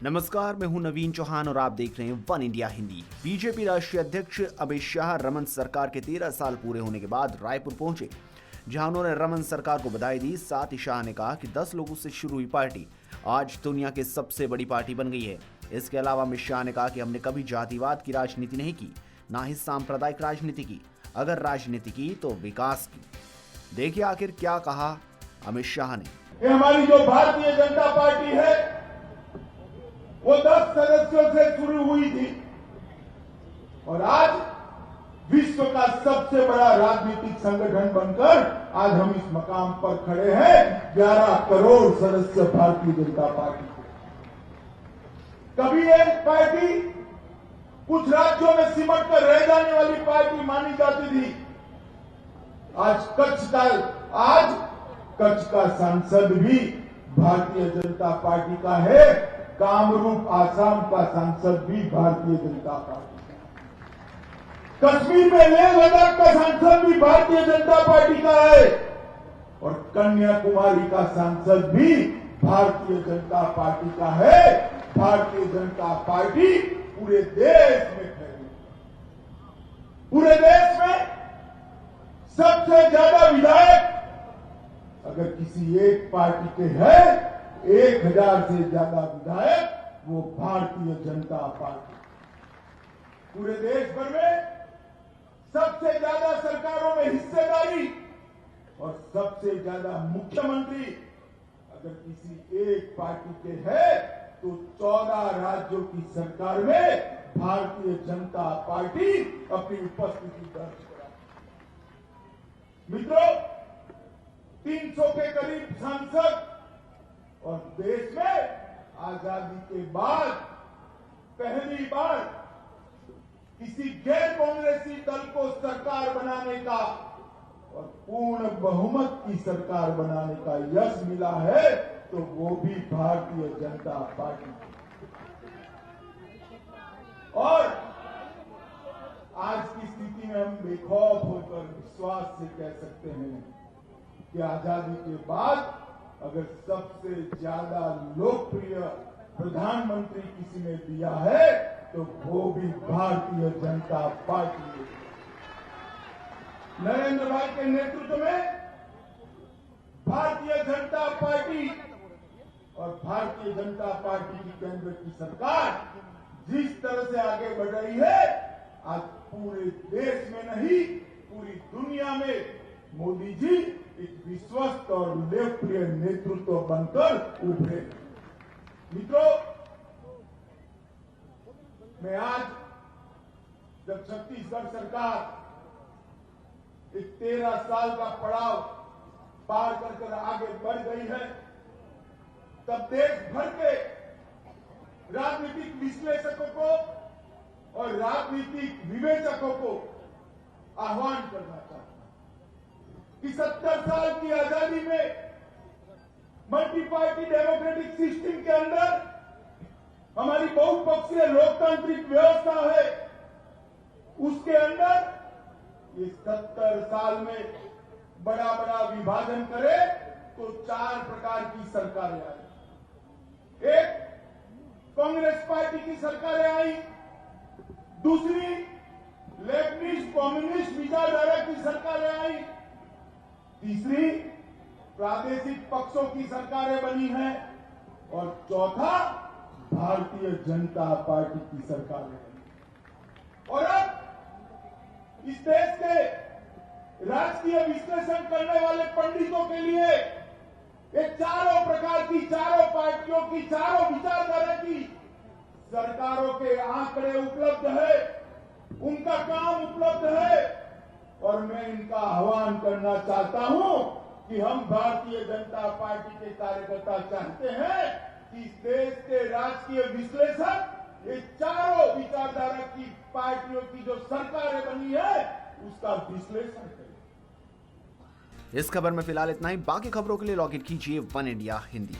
नमस्कार, मैं हूं नवीन चौहान और आप देख रहे हैं वन इंडिया हिंदी। बीजेपी राष्ट्रीय अध्यक्ष अमित शाह रमन सरकार के 13 साल पूरे होने के बाद रायपुर पहुंचे, जहां उन्होंने रमन सरकार को बधाई दी। साथ ही शाह ने कहा कि 10 लोगों से शुरू हुई पार्टी आज दुनिया की सबसे बड़ी पार्टी बन गई है। इसके अलावा अमित शाह ने कहा कि हमने कभी जातिवाद की राजनीति नहीं की, ना ही सांप्रदायिक राजनीति की। अगर राजनीति की तो विकास की। देखिए आखिर क्या कहा अमित शाह ने। हमारी जो भारतीय जनता पार्टी है वो 10 सदस्यों से शुरू हुई थी और आज विश्व का सबसे बड़ा राजनीतिक संगठन बनकर आज हम इस मकाम पर खड़े हैं। 11 करोड़ सदस्य भारतीय जनता पार्टी। कभी एक पार्टी कुछ राज्यों में सिमट कर रह जाने वाली पार्टी मानी जाती थी। आज कच्छ का सांसद भी भारतीय जनता पार्टी का है। कामरूप आसाम का सांसद भी भारतीय जनता पार्टी का। कश्मीर में लेह लद्दाख का सांसद भी भारतीय जनता पार्टी का है और कन्याकुमारी का सांसद भी भारतीय जनता पार्टी का है। भारतीय जनता पार्टी पूरे देश में फैली। पूरे देश में सबसे ज्यादा विधायक अगर किसी एक पार्टी के हैं, 1000 से ज्यादा विधायक वो भारतीय जनता पार्टी। पूरे देश भर में सबसे ज्यादा सरकारों में हिस्सेदारी और सबसे ज्यादा मुख्यमंत्री अगर किसी एक पार्टी के हैं तो 14 राज्यों की सरकार में भारतीय जनता पार्टी अपनी उपस्थिति दर्ज करा। मित्रों, 300 के करीब सांसद और देश में आजादी के बाद पहली बार किसी गैर कांग्रेसी दल को सरकार बनाने का और पूर्ण बहुमत की सरकार बनाने का यश मिला है तो वो भी भारतीय जनता पार्टी। और आज की स्थिति में हम बेखौफ होकर विश्वास से कह सकते हैं कि आजादी के बाद अगर सबसे ज्यादा लोकप्रिय प्रधानमंत्री किसी ने दिया है तो वो भी भारतीय जनता पार्टी ने। नरेंद्र भाई के नेतृत्व में भारतीय जनता पार्टी और भारतीय जनता पार्टी की केंद्र की सरकार जिस तरह से आगे बढ़ रही है, आज पूरे देश में नहीं पूरी दुनिया में मोदी जी एक विश्वस्त और लोकप्रिय नेतृत्व बनकर उभरे। मित्रों, मैं आज जब छत्तीसगढ़ सरकार एक 13 साल का पड़ाव पार कर आगे बढ़ गई है, तब देश भर के राजनीतिक विश्लेषकों को और राजनीतिक विवेचकों को आह्वान करना चाहता हूं कि 70 साल की आजादी में मल्टी पार्टी डेमोक्रेटिक सिस्टम के अंदर हमारी बहुपक्षीय लोकतांत्रिक व्यवस्था है, उसके अंदर ये 70 साल में बड़ा बड़ा विभाजन करे तो 4 प्रकार की सरकारें आई। एक, कांग्रेस पार्टी की सरकारें आई। दूसरी, लेफ्टिस्ट कम्युनिस्ट विचारधारा की सरकारें आई। तीसरी, प्रादेशिक पक्षों की सरकारें बनी हैं और चौथा, भारतीय जनता पार्टी की सरकारें बनी। और अब इस देश के राजकीय विश्लेषण करने वाले पंडितों के लिए ये चारों प्रकार की, चारों पार्टियों की, चारों विचारधारा की सरकारों के आंकड़े उपलब्ध है, उनका काम उपलब्ध है और मैं इनका आह्वान करना चाहता हूं कि हम भारतीय जनता पार्टी के कार्यकर्ता चाहते हैं कि इस देश के राजकीय विश्लेषक ये चारों विचारधारा की पार्टियों की जो सरकारें बनी है उसका विश्लेषण करें। इस खबर में फिलहाल इतना ही। बाकी खबरों के लिए लॉग इन कीजिए वन इंडिया हिंदी।